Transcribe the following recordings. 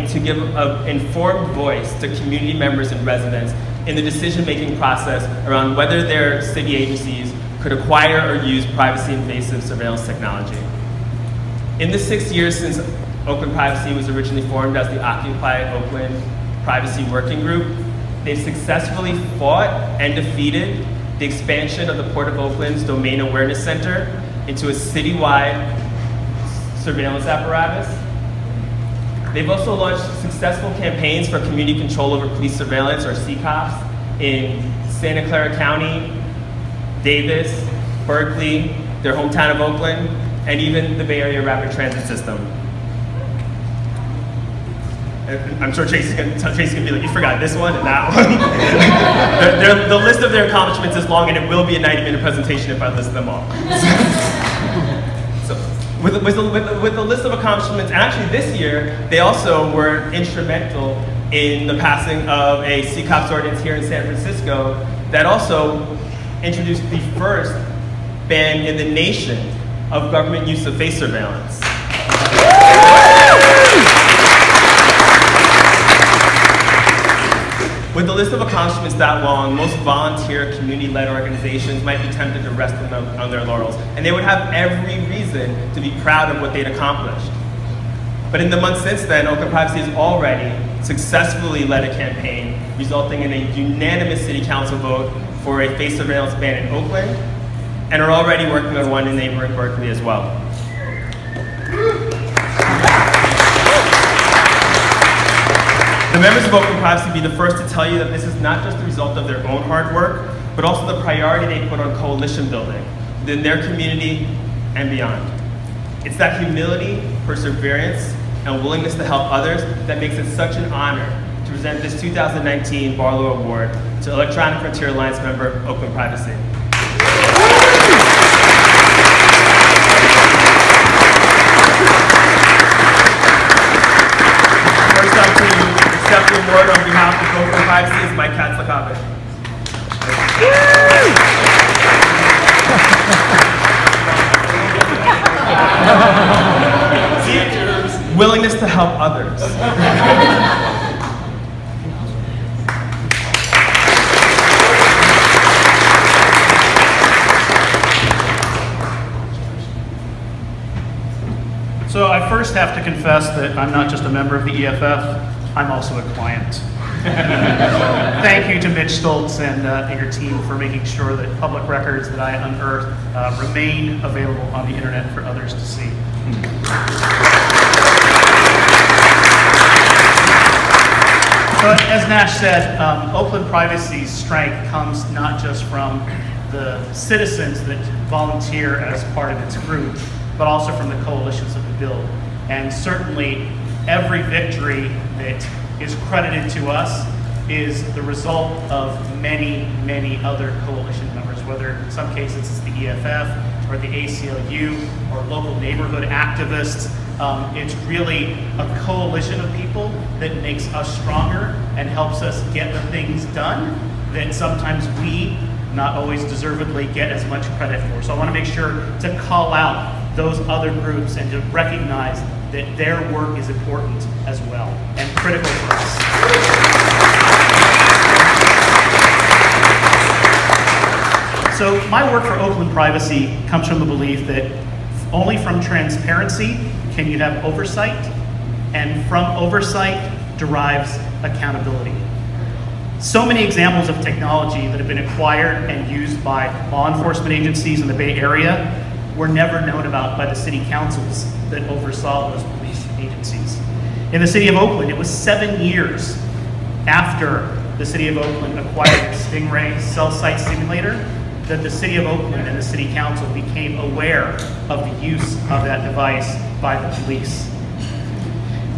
to give an informed voice to community members and residents in the decision-making process around whether their city agencies could acquire or use privacy-invasive surveillance technology. In the 6 years since Oakland Privacy was originally formed as the Occupy Oakland Privacy Working Group, they've successfully fought and defeated the expansion of the Port of Oakland's Domain Awareness Center into a citywide surveillance apparatus. They've also launched successful campaigns for community control over police surveillance, or CCOPS, in Santa Clara County, Davis, Berkeley, their hometown of Oakland, and even the Bay Area Rapid Transit System. I'm sure Tracy's gonna be like, you forgot this one and that one. The list of their accomplishments is long, and it will be a 90-minute presentation if I list them all. So, with the list of accomplishments, and actually this year, they also were instrumental in the passing of a CCOPS ordinance here in San Francisco that also introduced the first ban in the nation of government use of face surveillance. With the list of accomplishments that long, most volunteer community-led organizations might be tempted to rest on their laurels, and they would have every reason to be proud of what they'd accomplished. But in the months since then, Oakland Privacy has already successfully led a campaign resulting in a unanimous city council vote for a face surveillance ban in Oakland, and are already working on one in neighboring Berkeley as well. The members of Oakland Privacy be the first to tell you that this is not just the result of their own hard work, but also the priority they put on coalition building within their community and beyond. It's that humility, perseverance, and willingness to help others that makes it such an honor to present this 2019 Barlow Award to Electronic Frontier Alliance member Oakland Privacy. First up to accept the award on behalf of Oakland Privacy is Mike Katz-Lacabe. Willingness to help others. So I first have to confess that I'm not just a member of the EFF, I'm also a client. Thank you to Mitch Stoltz and your team for making sure that public records that I unearthed remain available on the internet for others to see. But as Nash said, Oakland Privacy's strength comes not just from the citizens that volunteer as part of its group, but also from the coalitions that we build. And certainly every victory that is credited to us is the result of many, many other coalition members, whether in some cases it's the EFF or the ACLU or local neighborhood activists. It's really a coalition of people that makes us stronger and helps us get the things done that sometimes we, not always deservedly, get as much credit for. So I want to make sure to call out those other groups and to recognize that their work is important as well and critical for us. So my work for Oakland Privacy comes from the belief that only from transparency can you have oversight, and from oversight derives accountability. So many examples of technology that have been acquired and used by law enforcement agencies in the Bay Area were never known about by the city councils that oversaw those police agencies. In the city of Oakland, it was 7 years after the city of Oakland acquired the Stingray cell site simulator that the city of Oakland and the city council became aware of the use of that device by the police.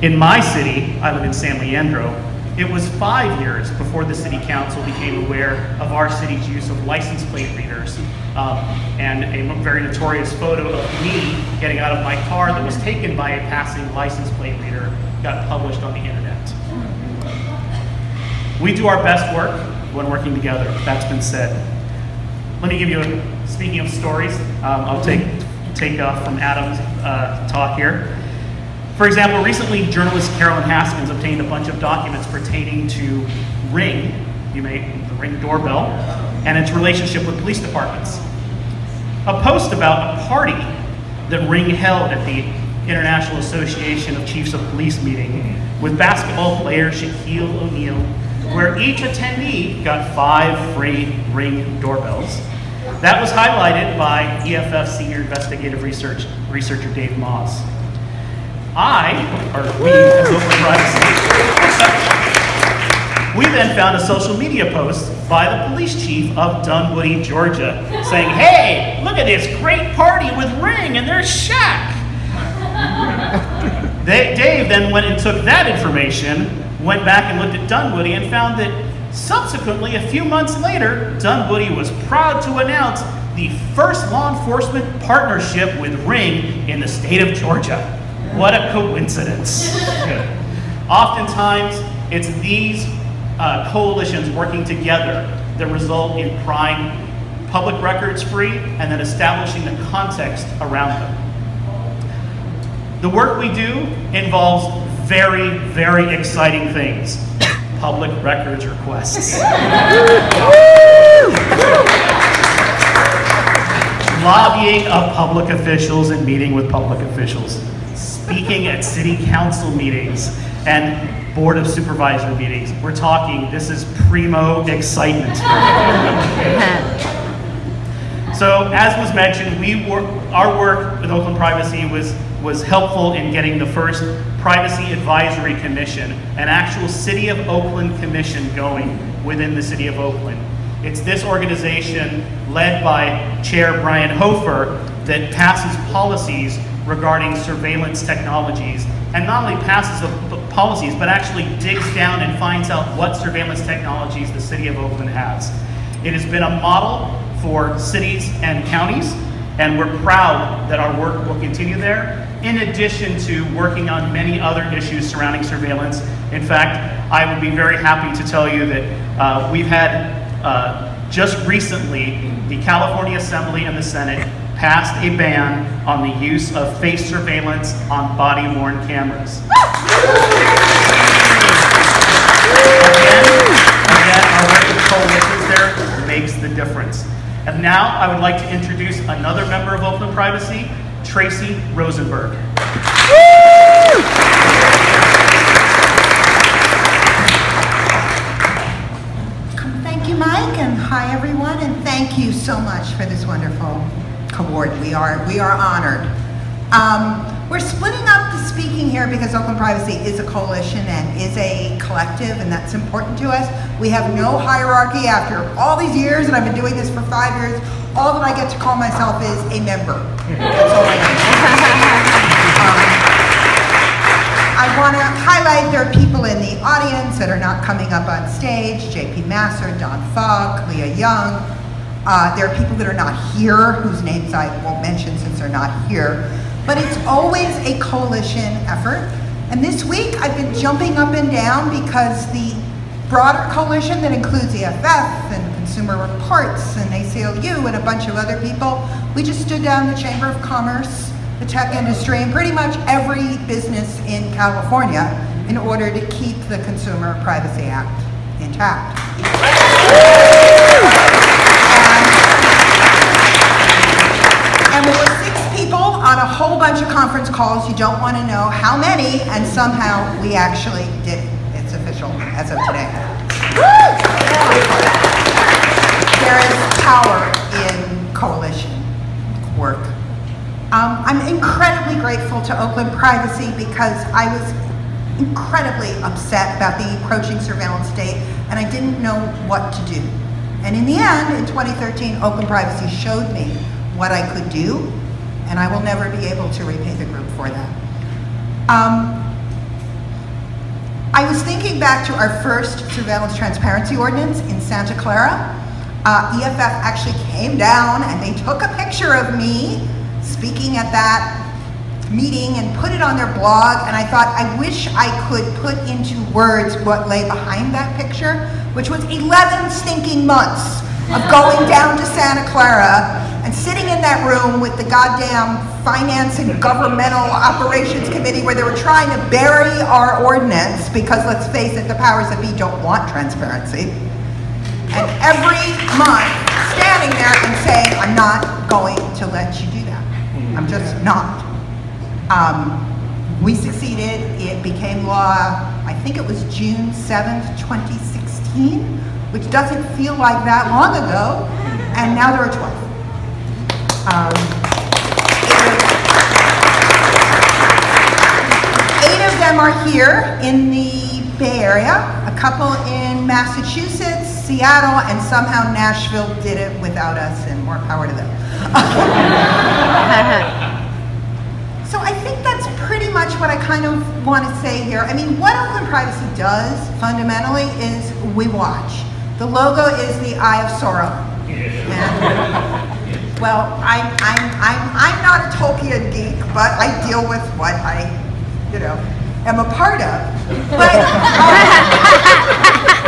In my city, I live in San Leandro, it was 5 years before the city council became aware of our city's use of license plate readers. And a very notorious photo of me getting out of my car that was taken by a passing license plate reader got published on the internet. We do our best work when working together, that's been said. Let me give you, speaking of stories, I'll take off from Adam's talk here. For example, recently journalist Carolyn Haskins obtained a bunch of documents pertaining to Ring, the Ring doorbell, and its relationship with police departments. A post about a party that Ring held at the International Association of Chiefs of Police meeting with basketball player Shaquille O'Neal, where each attendee got 5 free Ring doorbells. That was highlighted by EFF Senior Investigative Researcher Dave Moss. We as Oakland Privacy, we then found a social media post by the police chief of Dunwoody, Georgia, saying, "Hey, look at this great party with Ring and there's Shaq." Dave then went and took that information, went back and looked at Dunwoody and found that subsequently, a few months later, Dunwoody was proud to announce the first law enforcement partnership with Ring in the state of Georgia. What a coincidence. Oftentimes, it's these coalitions working together that result in prying public records free and then establishing the context around them. The work we do involves very, very exciting things. Public records requests. Lobbying of public officials and meeting with public officials. Speaking at city council meetings and board of supervisor meetings. We're talking, this is primo excitement. So as was mentioned, our work with Oakland Privacy was helpful in getting the first Privacy Advisory Commission, an actual City of Oakland commission going within the City of Oakland. It's this organization led by Chair Brian Hofer that passes policies regarding surveillance technologies, and not only passes the policies, but actually digs down and finds out what surveillance technologies the City of Oakland has. It has been a model for cities and counties, and we're proud that our work will continue there, in addition to working on many other issues surrounding surveillance. In fact, I would be very happy to tell you that we've had, just recently, the California Assembly and the Senate passed a ban on the use of face surveillance on body-worn cameras. Again, our work with coalitions there makes the difference. And now I would like to introduce another member of Oakland Privacy, Tracy Rosenberg. Thank you, Mike, and hi everyone, and thank you so much for this wonderful award. We are honored. We're splitting up the speaking here because Oakland Privacy is a coalition and is a collective, and that's important to us. We have no hierarchy. After all these years, and I've been doing this for 5 years, all that I get to call myself is a member. That's all I get. I want to highlight there are people in the audience that are not coming up on stage: J.P. Masser, Don Falk, Leah Young. There are people that are not here, whose names I won't mention since they're not here. But it's always a coalition effort. And this week I've been jumping up and down because the broader coalition that includes EFF and Consumer Reports and ACLU and a bunch of other people, we just stood down the Chamber of Commerce, the tech industry, and pretty much every business in California in order to keep the Consumer Privacy Act intact. And there were 6 people on a whole bunch of conference calls. You don't want to know how many, and somehow we actually did it. It's official as of today. There is power in coalition work. I'm incredibly grateful to Oakland Privacy because I was incredibly upset about the approaching surveillance state, and I didn't know what to do. And in the end, in 2013, Oakland Privacy showed me what I could do, and I will never be able to repay the group for that. I was thinking back to our first surveillance transparency ordinance in Santa Clara. EFF actually came down and they took a picture of me speaking at that meeting and put it on their blog, and I thought, I wish I could put into words what lay behind that picture, which was 11 stinking months of going down to Santa Clara and sitting in that room with the goddamn Finance and Governmental Operations Committee where they were trying to bury our ordinance because, let's face it, the powers that be don't want transparency. And every month, standing there and saying, I'm not going to let you do that. I'm just not. We succeeded. It became law, I think it was June 7th, 2016, which doesn't feel like that long ago, and now there are 12. 8 of them are here in the Bay Area, a couple in Massachusetts, Seattle, and somehow Nashville did it without us, and more power to them. So I think that's pretty much what I kind of want to say here. I mean, what Oakland Privacy does fundamentally is we watch. The logo is the Eye of Sauron. And, well, I'm not a Tolkien geek, but I deal with what I, am a part of. But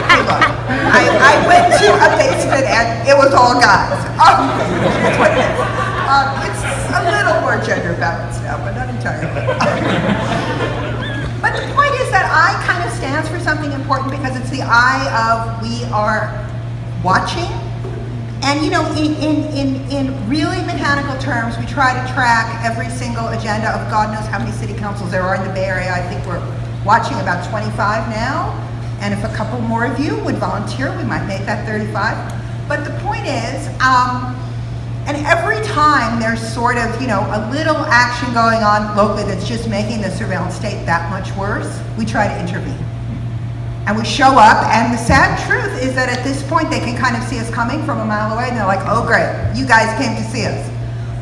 hey, look, I went to a basement and it was all guys. That's what it is. It's a little more gender balanced now, but not entirely. But the point is that I kind of stands for something important because it's the eye of we are watching. And in really mechanical terms, we try to track every single agenda of God knows how many city councils there are in the Bay Area. I think we're watching about 25 now. And if a couple more of you would volunteer, we might make that 35. But the point is, and every time there's sort of, a little action going on locally that's just making the surveillance state that much worse, we try to intervene. And we show up, and the sad truth is that at this point they can kind of see us coming from a mile away, and they're like, oh great, you guys came to see us.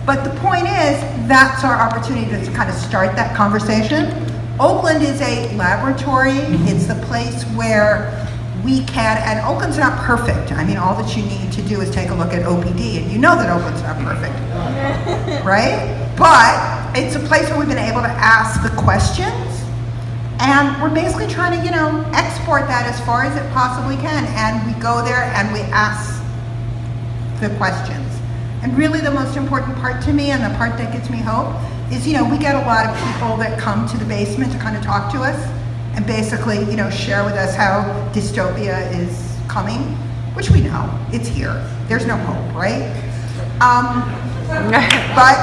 But the point is, that's our opportunity to kind of start that conversation. Oakland is a laboratory. It's the place where we can, and Oakland's not perfect. I mean, all that you need to do is take a look at OPD, and you know that Oakland's not perfect, right? But it's a place where we've been able to ask the questions, and we're basically trying to, export that as far as it possibly can, and we go there and we ask the questions. And really the most important part to me, and the part that gives me hope, is, we get a lot of people that come to the basement to kind of talk to us, and basically, share with us how dystopia is coming, which we know, it's here. There's no hope, right? But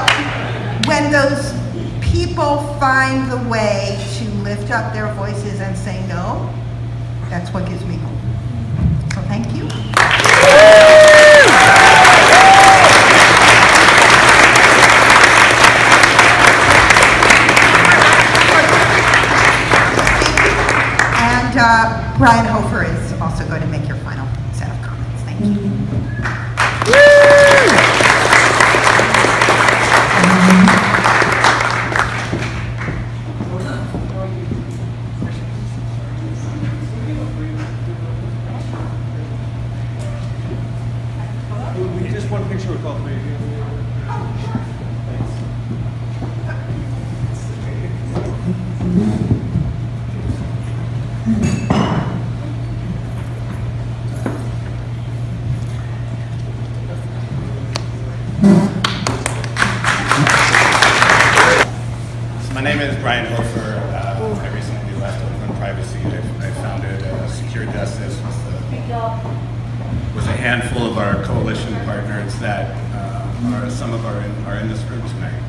when those people find the way to lift up their voices and say no, that's what gives me hope. So thank you. And Brian Hofer is also going to make your final set of comments. Thank you. Just one picture with all three of you. My name is Brian Hofer. I recently left Oakland Privacy. I founded Secure Justice. Was a handful of our coalition partners that some of are in this room tonight,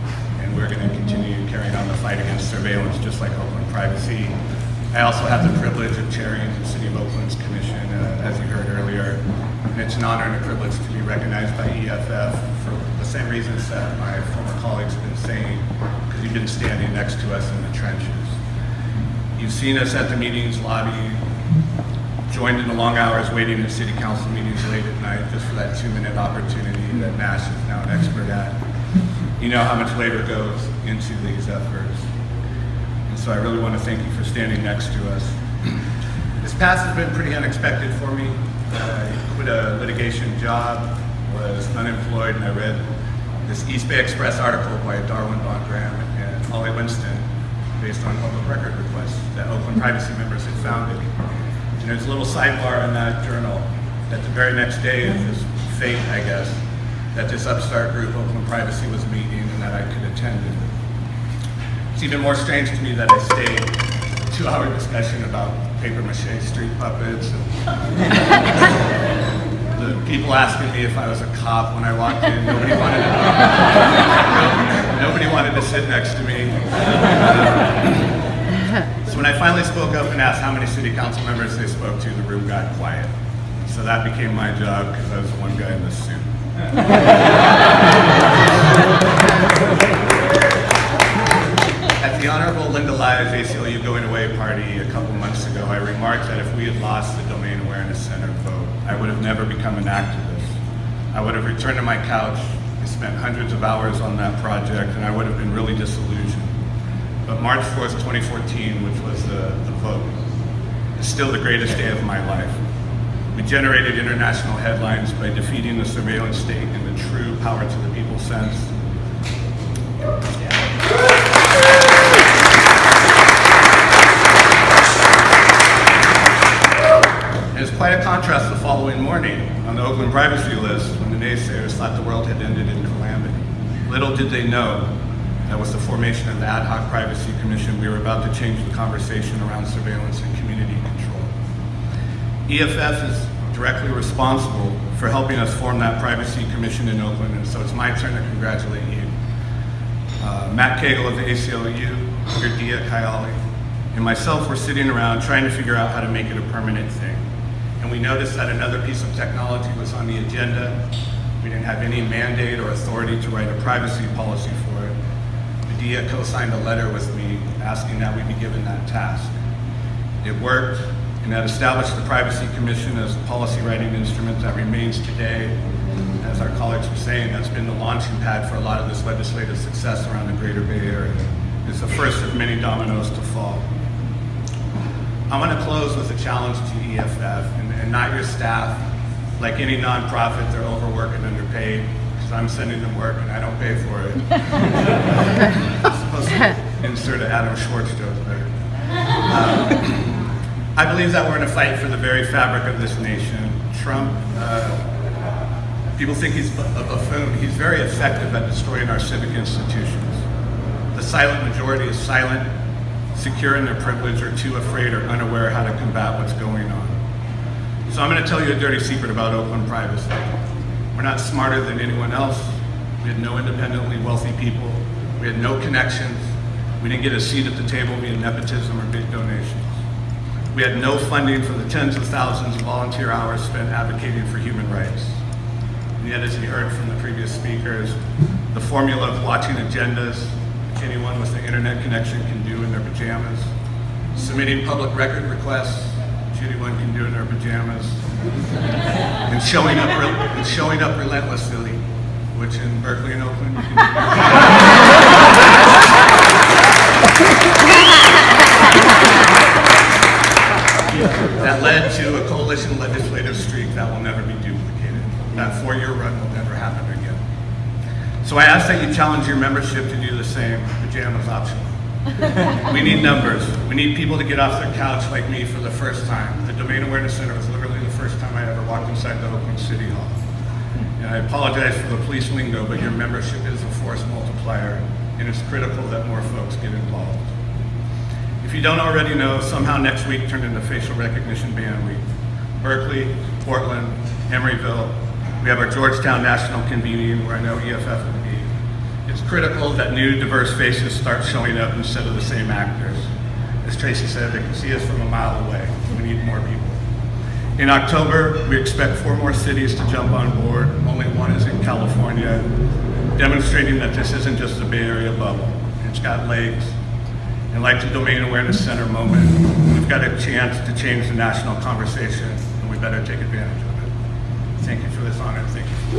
and we're going to continue carrying on the fight against surveillance, just like Oakland Privacy. I also have the privilege of chairing the City of Oakland's commission, as you heard earlier, and it's an honor and a privilege to be recognized by EFF for the same reasons that my former colleagues have been saying, because you've been standing next to us in the trenches. You've seen us at the meetings lobby, joined in the long hours waiting in city council meetings late at night just for that 2-minute opportunity that Nash is now an expert at. You know how much labor goes into these efforts. And so I really want to thank you for standing next to us. This past has been pretty unexpected for me. I quit a litigation job, was unemployed, and I read this East Bay Express article by Darwin Von Graham and Holly Winston based on public record requests that Oakland Privacy members had founded. And there's a little sidebar in that journal that the very next day is this fate, I guess, that this upstart group, Oakland Privacy, was meeting and that I could attend it. It's even more strange to me that I stayed a 2-hour discussion about papier-mâché street puppets. The people asking me if I was a cop when I walked in. Nobody wanted to sit next to me. So when I finally spoke up and asked how many city council members they spoke to, the room got quiet. So that became my job because I was the one guy in the suit. At the Honorable Linda Ly's ACLU going away party a couple months ago, I remarked that if we had lost the Domain Awareness Center vote, I would have never become an activist. I would have returned to my couch, I spent hundreds of hours on that project, and I would have been really disillusioned. But March 4th, 2014, which was the vote, is still the greatest day of my life. We generated international headlines by defeating the surveillance state in the true power to the people sense. And it's quite a contrast the following morning on the Oakland privacy list when the naysayers thought the world had ended in calamity. Little did they know that with the formation of the Ad Hoc Privacy Commission, we were about to change the conversation around surveillance and community control. EFF is directly responsible for helping us form that Privacy Commission in Oakland, and so it's my turn to congratulate you. Matt Cagle of the ACLU, Dia Kayali, and myself were sitting around trying to figure out how to make it a permanent thing. And we noticed that another piece of technology was on the agenda. We didn't have any mandate or authority to write a privacy policy for it. Dia co-signed a letter with me asking that we be given that task. It worked, and that established the Privacy Commission as a policy writing instrument that remains today. As our colleagues were saying, that's been the launching pad for a lot of this legislative success around the greater Bay Area. It's the first of many dominoes to fall. I want to close with a challenge to EFF, and not your staff. Like any nonprofit, they're overworked and underpaid, because I'm sending them work and I don't pay for it. I'm supposed to insert an Adam Schwartz joke there. I believe that we're in a fight for the very fabric of this nation. Trump, people think he's a buffoon. He's very effective at destroying our civic institutions. The silent majority is silent, secure in their privilege, or too afraid or unaware how to combat what's going on. So I'm going to tell you a dirty secret about Oakland privacy. We're not smarter than anyone else. We had no independently wealthy people. We had no connections. We didn't get a seat at the table via nepotism or big donations. We had no funding for the tens of thousands of volunteer hours spent advocating for human rights. And yet, as you heard from the previous speakers, the formula of watching agendas, which anyone with an internet connection can do in their pajamas, submitting public record requests, which anyone can do in their pajamas, and showing up relentlessly, which in Berkeley and Oakland you can do. That led to a coalition legislative streak that will never be duplicated. That 4-year run will never happen again. So I ask that you challenge your membership to do the same. Pajamas optional. We need numbers. We need people to get off their couch like me for the first time. The Domain Awareness Center was literally the first time I ever walked inside the Oakland City Hall. And I apologize for the police lingo, but your membership is a force multiplier, and it's critical that more folks get involved. If you don't already know, somehow next week turned into Facial Recognition Ban Week. Berkeley, Portland, Emeryville. We have our Georgetown National Convening, where I know EFF will be. It's critical that new, diverse faces start showing up instead of the same actors. As Tracy said, they can see us from a mile away. We need more people. In October, we expect 4 more cities to jump on board. Only one is in California, demonstrating that this isn't just a Bay Area bubble. It's got legs. And like the Domain Awareness Center moment, we've got a chance to change the national conversation, and we better take advantage of it. Thank you for this honor. Thank you.